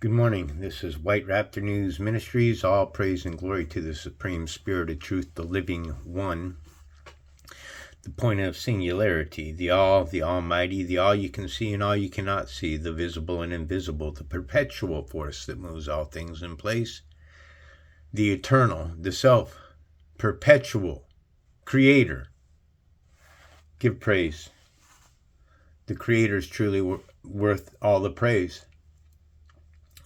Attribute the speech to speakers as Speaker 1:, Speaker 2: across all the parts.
Speaker 1: Good morning. This is White Raptor News Ministries. All praise and glory to the Supreme Spirit of Truth, the Living One. The point of singularity, the All, the Almighty, the all you can see and all you cannot see, the visible and invisible, the perpetual force that moves all things in place, the eternal, the self, perpetual, creator. Give praise. The creator is truly worth all the praise.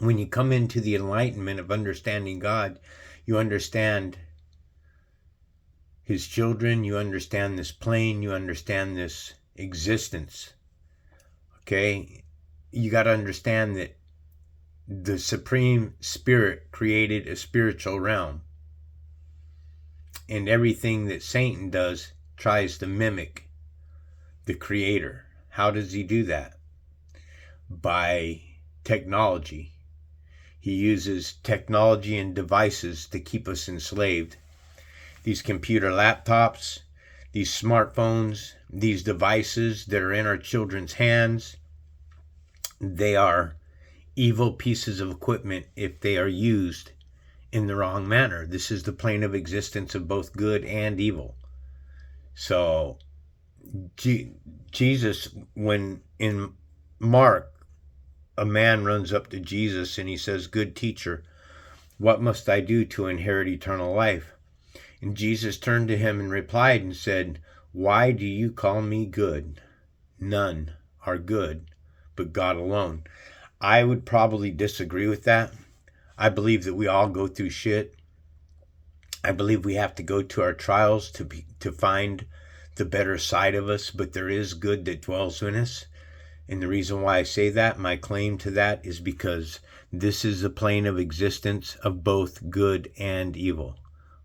Speaker 1: When you come into the enlightenment of understanding God, you understand His children, you understand this plane, you understand this existence. Okay? You got to understand that the Supreme Spirit created a spiritual realm. And everything that Satan does tries to mimic the Creator. How does he do that? By technology. He uses technology and devices to keep us enslaved. These computer laptops, these smartphones, these devices that are in our children's hands, they are evil pieces of equipment if they are used in the wrong manner. This is the plane of existence of both good and evil. So, Jesus, when in Mark, a man runs up to Jesus and he says, "Good teacher, what must I do to inherit eternal life?" And Jesus turned to him and replied and said, "Why do you call me good? None are good but God alone." I would probably disagree with that. I believe that we all go through shit. I believe we have to go to our trials to find the better side of us, but there is good that dwells in us. And the reason why I say that, my claim to that, is because this is the plane of existence of both good and evil.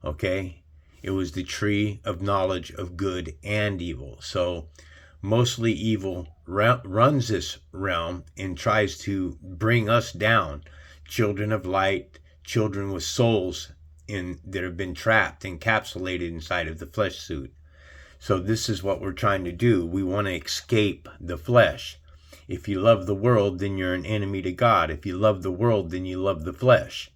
Speaker 1: Okay? It was the tree of knowledge of good and evil. So mostly evil runs this realm and tries to bring us down. Children of light, children with souls that have been trapped, encapsulated inside of the flesh suit. So this is what we're trying to do. We want to escape the flesh. If you love the world, then you're an enemy to God. If you love the world, then you love the flesh.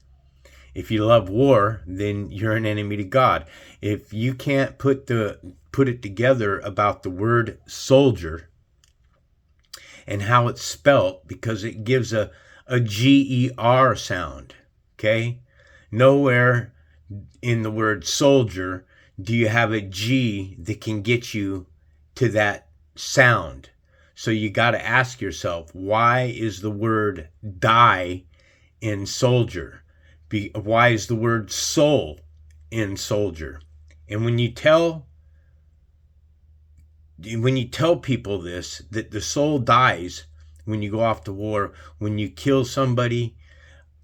Speaker 1: If you love war, then you're an enemy to God. If you can't put it together about the word soldier and how it's spelt, because it gives a G-E-R sound, okay? Nowhere in the word soldier do you have a G that can get you to that sound. So you got to ask yourself, why is the word die in soldier? Why is the word soul in soldier? And when you tell people this, that the soul dies when you go off to war, when you kill somebody,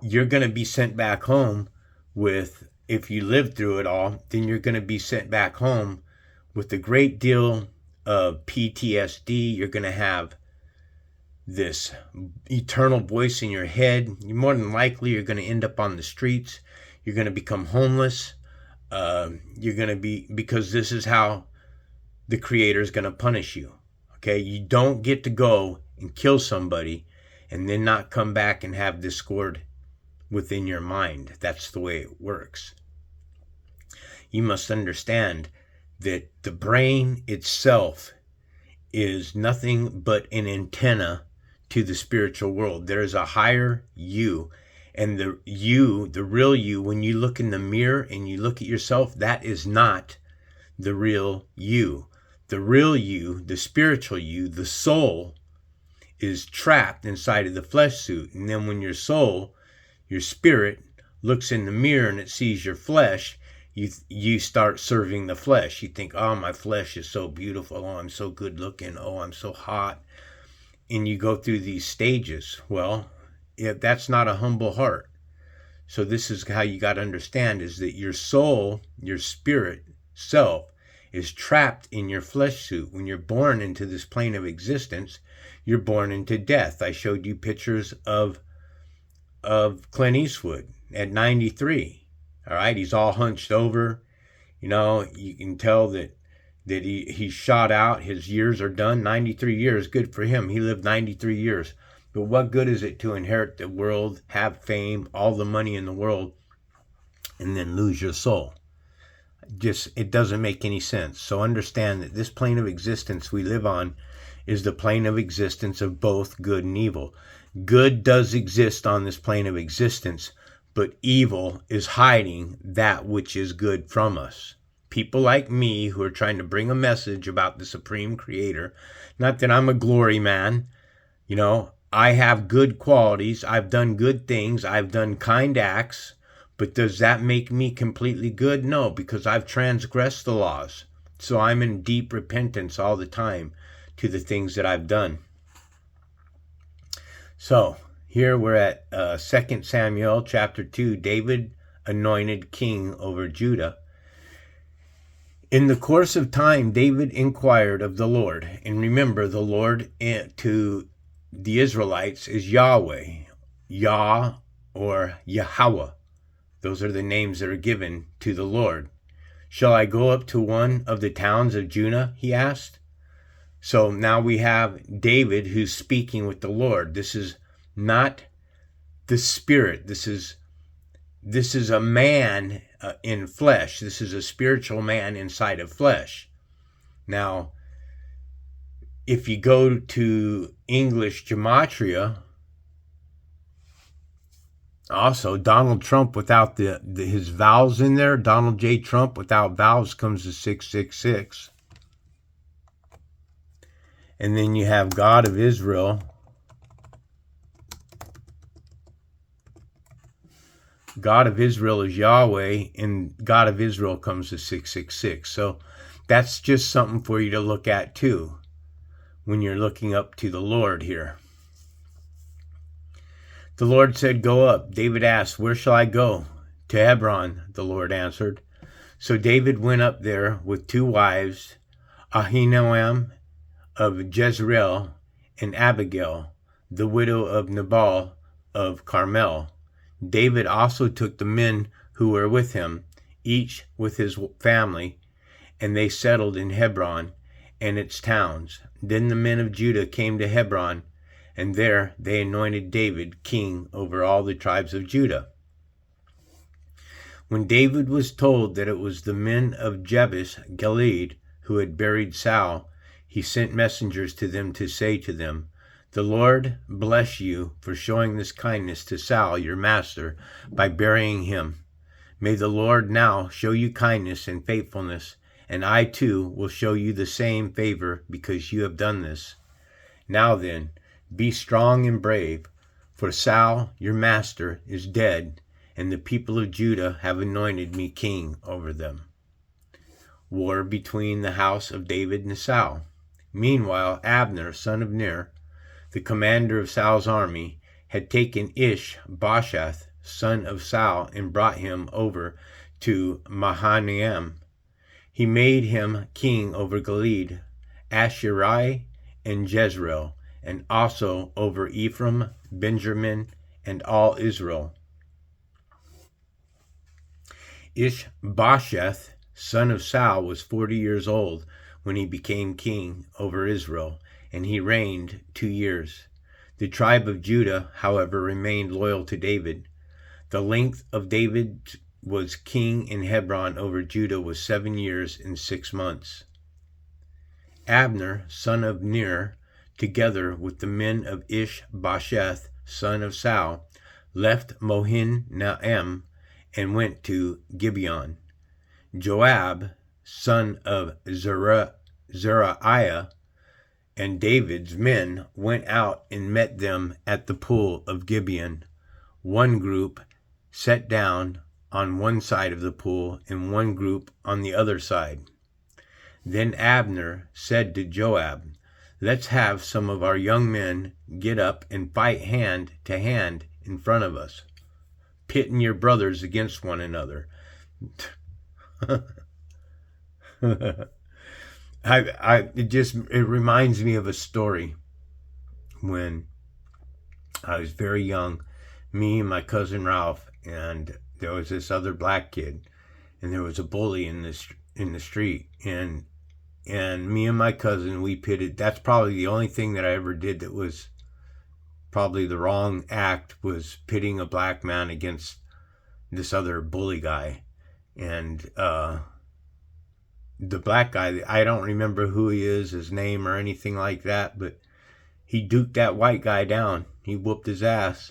Speaker 1: you're going to be sent back home with, if you live through it all, then you're going to be sent back home with a great deal of PTSD. You're going to have this eternal voice in your head. More than likely, you're going to end up on the streets. You're going to become homeless. You're going to be, because this is how the Creator is going to punish you. Okay? You don't get to go and kill somebody and then not come back and have discord within your mind. That's the way it works. You must understand that the brain itself is nothing but an antenna to the spiritual world. There is a higher you, and the real you, when you look in the mirror and you look at yourself, that is not the real you. The real you, the spiritual you, the soul, is trapped inside of the flesh suit. And then when your soul, your spirit, looks in the mirror and it sees your flesh, you start serving the flesh. You think, oh, my flesh is so beautiful. Oh, I'm so good looking. Oh, I'm so hot. And you go through these stages. Well, that's not a humble heart. So this is how you got to understand, is that your soul, your spirit self, is trapped in your flesh suit. When you're born into this plane of existence, you're born into death. I showed you pictures of Clint Eastwood at 93. All right, he's all hunched over. You know, you can tell that he's shot out. His years are done. 93 years, good for him. He lived 93 years. But what good is it to inherit the world, have fame, all the money in the world, and then lose your soul? Just, it doesn't make any sense. So understand that this plane of existence we live on is the plane of existence of both good and evil. Good does exist on this plane of existence, but evil is hiding that which is good from us. People like me who are trying to bring a message about the Supreme Creator, not that I'm a glory man, I have good qualities, I've done good things, I've done kind acts, but does that make me completely good? No, because I've transgressed the laws. So I'm in deep repentance all the time to the things that I've done. So here we're at 2 Samuel chapter 2, David anointed king over Judah. In the course of time, David inquired of the Lord. And remember, the Lord to the Israelites is Yahweh, Yah or Yahweh. Those are the names that are given to the Lord. Shall I go up to one of the towns of Judah? He asked. So now we have David who's speaking with the Lord. This is not the spirit. This is a man in flesh. This is a spiritual man inside of flesh. Now, if you go to English gematria, also Donald Trump without his vowels in there, Donald J. Trump without vowels comes to 666. And then you have God of Israel. God of Israel is Yahweh, and God of Israel comes to 666. So that's just something for you to look at too when you're looking up to the Lord here. The Lord said, go up. David asked, where shall I go? To Hebron, the Lord answered. So David went up there with 2 wives, Ahinoam of Jezreel, and Abigail, the widow of Nabal of Carmel. David also took the men who were with him, each with his family, and they settled in Hebron and its towns. Then the men of Judah came to Hebron, and there they anointed David king over all the tribes of Judah. When David was told that it was the men of Jabesh Gilead who had buried Saul, he sent messengers to them to say to them, the Lord bless you for showing this kindness to Saul, your master, by burying him. May the Lord now show you kindness and faithfulness, and I too will show you the same favor because you have done this. Now then, be strong and brave, for Saul, your master, is dead, and the people of Judah have anointed me king over them. War between the house of David and Saul. Meanwhile, Abner, son of Ner, the commander of Saul's army, had taken Ish-Bosheth, son of Saul, and brought him over to Mahanaim. He made him king over Gilead, Asherai, and Jezreel, and also over Ephraim, Benjamin, and all Israel. Ish-Bosheth, son of Saul, was 40 years old when he became king over Israel, and he reigned 2 years. The tribe of Judah, however, remained loyal to David. The length of David was king in Hebron over Judah was 7 years and 6 months. Abner, son of Ner, together with the men of Ish-Bosheth, son of Saul, left Mahanaim and went to Gibeon. Joab, son of Zeruiah, and David's men went out and met them at the pool of Gibeon. One group sat down on one side of the pool and one group on the other side. Then Abner said to Joab, let's have some of our young men get up and fight hand to hand in front of us, pitting your brothers against one another. It reminds me of a story when I was very young, me and my cousin Ralph, and there was this other black kid, and there was a bully in the street, and me and my cousin, we pitted. That's probably the only thing that I ever did that was probably the wrong act was pitting a black man against this other bully guy. And the black guy, I don't remember who he is, his name or anything like that, but he duked that white guy down. He whooped his ass,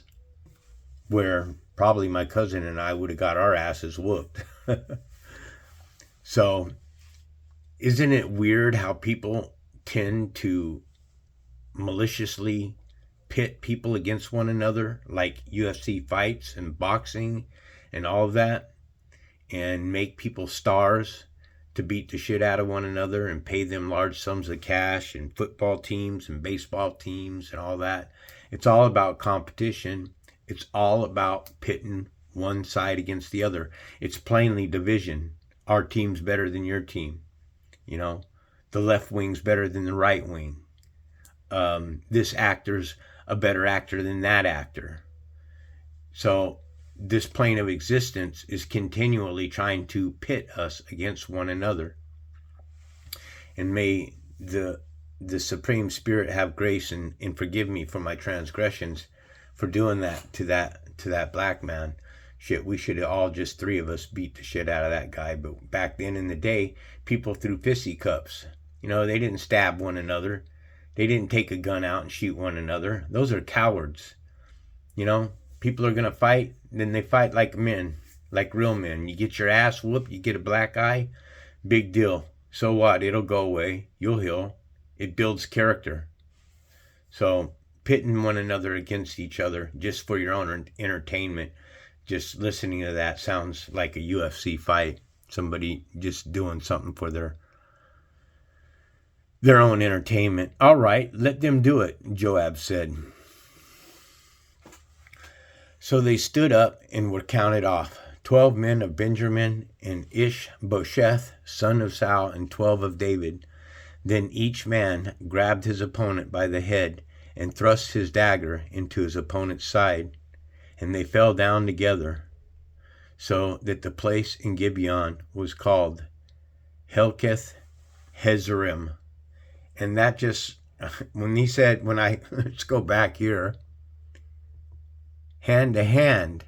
Speaker 1: where probably my cousin and I would have got our asses whooped. So, isn't it weird how people tend to maliciously pit people against one another, like UFC fights and boxing and all of that, and make people stars to beat the shit out of one another and pay them large sums of cash, and football teams and baseball teams and all that? It's all about competition. It's all about pitting one side against the other. It's plainly division. Our team's better than your team. You know, the left wing's better than the right wing. This actor's a better actor than that actor. So this plane of existence is continually trying to pit us against one another. And may the Supreme Spirit have grace and forgive me for my transgressions for doing that to that black man. Shit, we should have all, just three of us, beat the shit out of that guy. But back then in the day, people threw fissy cups. You know, they didn't stab one another. They didn't take a gun out and shoot one another. Those are cowards. You know, people are going to fight, then they fight like men, like real men. You get your ass whooped, you get a black eye, big deal. So what? It'll go away. You'll heal. It builds character. So pitting one another against each other just for your own entertainment, just listening to that sounds like a UFC fight. Somebody just doing something for their own entertainment. All right, let them do it, Joab said. So they stood up and were counted off, 12 men of Benjamin and Ishbosheth, son of Saul, and 12 of David. Then each man grabbed his opponent by the head and thrust his dagger into his opponent's side, and they fell down together, so that the place in Gibeon was called Helketh Hazarim. And that just, let's go back here, hand to hand.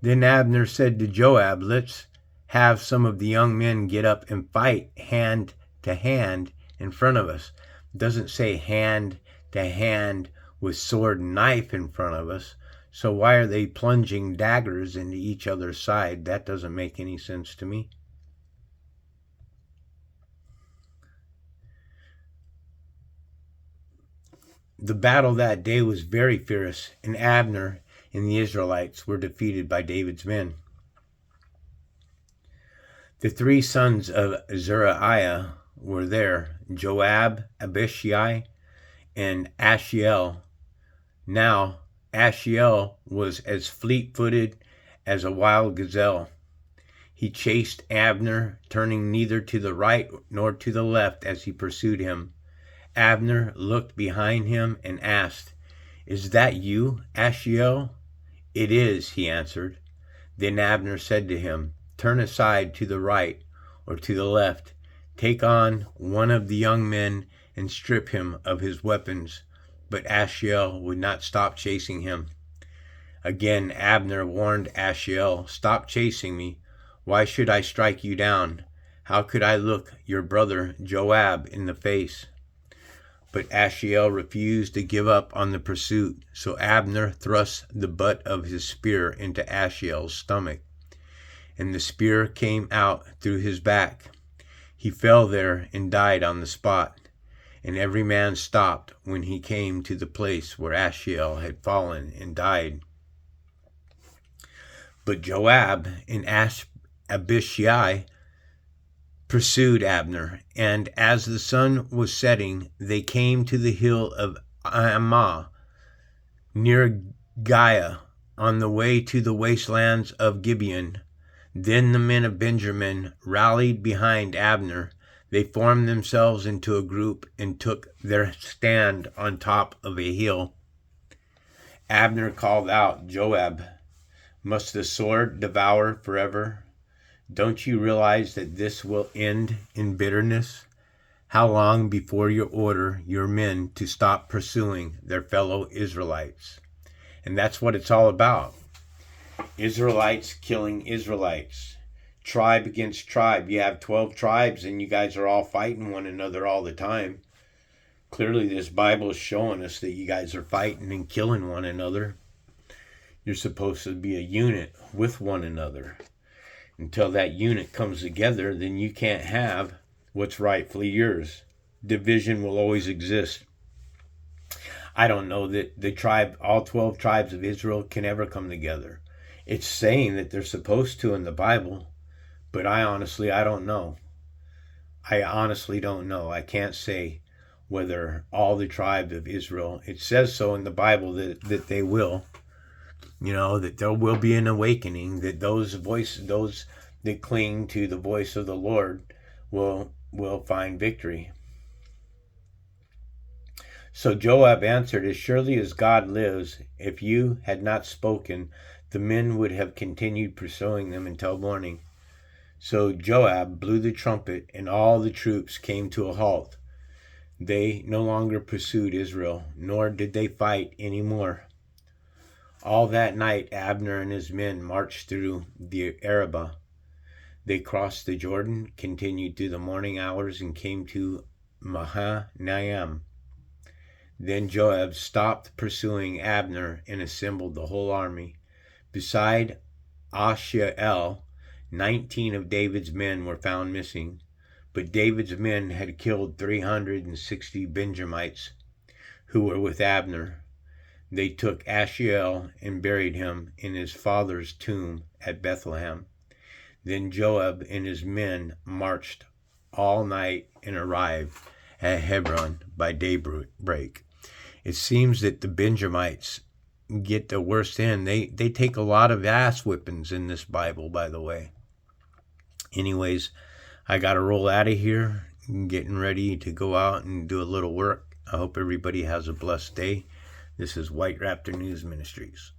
Speaker 1: Then Abner said to Joab, let's have some of the young men get up and fight hand to hand in front of us. It doesn't say hand to hand with sword and knife in front of us. So why are they plunging daggers into each other's side? That doesn't make any sense to me. The battle that day was very fierce, and Abner and the Israelites were defeated by David's men. The three sons of Zeruiah were there, Joab, Abishai, and Ashiel. Now Ashiel was as fleet-footed as a wild gazelle. He chased Abner, turning neither to the right nor to the left as he pursued him. Abner looked behind him and asked, "Is that you, Ashiel?" "It is," he answered. Then Abner said to him, "Turn aside to the right or to the left. Take on one of the young men and strip him of his weapons." But Ashiel would not stop chasing him. Again Abner warned Ashiel, "Stop chasing me. Why should I strike you down? How could I look your brother Joab in the face?" But Ashiel refused to give up on the pursuit, so Abner thrust the butt of his spear into Ashiel's stomach, and the spear came out through his back. He fell there and died on the spot, and every man stopped when he came to the place where Ashiel had fallen and died. But Joab and Abishai pursued Abner, and as the sun was setting, they came to the hill of Ammah, near Giah, on the way to the wastelands of Gibeon. Then the men of Benjamin rallied behind Abner. They formed themselves into a group and took their stand on top of a hill. Abner called out, "Joab, must the sword devour forever? Don't you realize that this will end in bitterness?" How long before you order your men to stop pursuing their fellow Israelites? And that's what it's all about. Israelites killing Israelites. Tribe against tribe. You have 12 tribes and you guys are all fighting one another all the time. Clearly, this Bible is showing us that you guys are fighting and killing one another. You're supposed to be a unit with one another. Until that unit comes together, then you can't have what's rightfully yours. Division will always exist. I don't know that all 12 tribes of Israel can ever come together. It's saying that they're supposed to in the Bible, but I don't know. I honestly don't know. I can't say whether all the tribes of Israel, it says so in the Bible that they will, that there will be an awakening, that those that cling to the voice of the Lord will find victory. So Joab answered, as surely as God lives, if you had not spoken, the men would have continued pursuing them until morning. So Joab blew the trumpet, and all the troops came to a halt. They no longer pursued Israel, nor did they fight any more. All that night Abner and his men marched through the Arabah. They crossed the Jordan, continued through the morning hours, and came to Mahanaim. Then Joab stopped pursuing Abner and assembled the whole army. Beside Asahel, 19 of David's men were found missing, but David's men had killed 360 Benjamites who were with Abner. They took Asahel and buried him in his father's tomb at Bethlehem. Then Joab and his men marched all night and arrived at Hebron by daybreak. It seems that the Benjamites get the worst end. They take a lot of ass whippings in this Bible, by the way. Anyways, I got to roll out of here. I'm getting ready to go out and do a little work. I hope everybody has a blessed day. This is White Raptor News Ministries.